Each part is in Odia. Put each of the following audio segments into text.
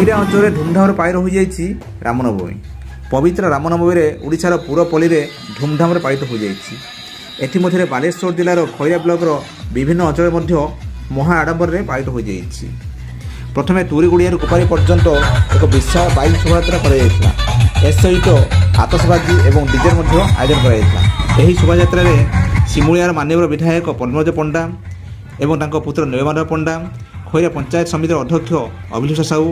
ଖଇରା ଅଞ୍ଚଳରେ ଧୁମଧାମରେ ପାଳିତ ହୋଇଯାଇଛି ରାମନବମୀ। ପବିତ୍ର ରାମନବମୀରେ ଓଡ଼ିଶାର ପୁରପଲ୍ଲୀରେ ଧୁମଧାମରେ ପାଳିତ ହୋଇଯାଇଛି। ଏଥିମଧ୍ୟରେ ବାଲେଶ୍ୱର ଜିଲ୍ଲାର ଖଇରା ବ୍ଲକର ବିଭିନ୍ନ ଅଞ୍ଚଳରେ ମଧ୍ୟ ମହା ଆଡ଼ମ୍ବରରେ ପାଳିତ ହୋଇଯାଇଛି। ପ୍ରଥମେ ତୁରିଗୁଡ଼ିଆରୁ କୁପାରୀ ପର୍ଯ୍ୟନ୍ତ ଏକ ବିଶାଳ ବାଇକ୍ ଶୋଭାଯାତ୍ରା କରାଯାଇଥିଲା। ଏସହିତ ଆତସବାଜି ଏବଂ ଡିଜେ ମଧ୍ୟ ଆୟୋଜନ କରାଯାଇଥିଲା। ଏହି ଶୋଭାଯାତ୍ରାରେ ସିମୁଳିଆର ମାନ୍ୟବର ବିଧାୟକ ପଦ୍ମଜ ପଣ୍ଡା ଏବଂ ତାଙ୍କ ପୁତ୍ର ନୀଳମାଧବ ପଣ୍ଡା, ଖଇରା ପଞ୍ଚାୟତ ସମିତିର ଅଧ୍ୟକ୍ଷ ଅଭିଳାଷ ସାହୁ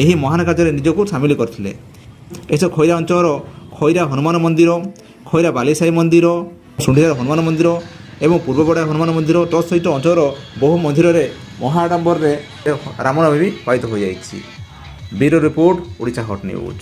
ଏହି ମହାନ କାର୍ଯ୍ୟରେ ନିଜକୁ ସାମିଲ କରିଥିଲେ। ଏସବୁ ଖଇରା ଅଞ୍ଚଳର ଖଇରା ହନୁମାନ ମନ୍ଦିର, ଖଇରା ବାଲିସାହି ମନ୍ଦିର, ସୁଣ୍ଡିହାର ହନୁମାନ ମନ୍ଦିର ଏବଂ ପୂର୍ବପଡ଼ା ହନୁମାନ ମନ୍ଦିର ତତ୍ସହିତ ଅଞ୍ଚଳର ବହୁ ମନ୍ଦିରରେ ମହା ଆଡ଼ମ୍ବରରେ ରାମନବମୀ ପାଳିତ ହୋଇଯାଇଛି। Bureau report, Odisha hot news.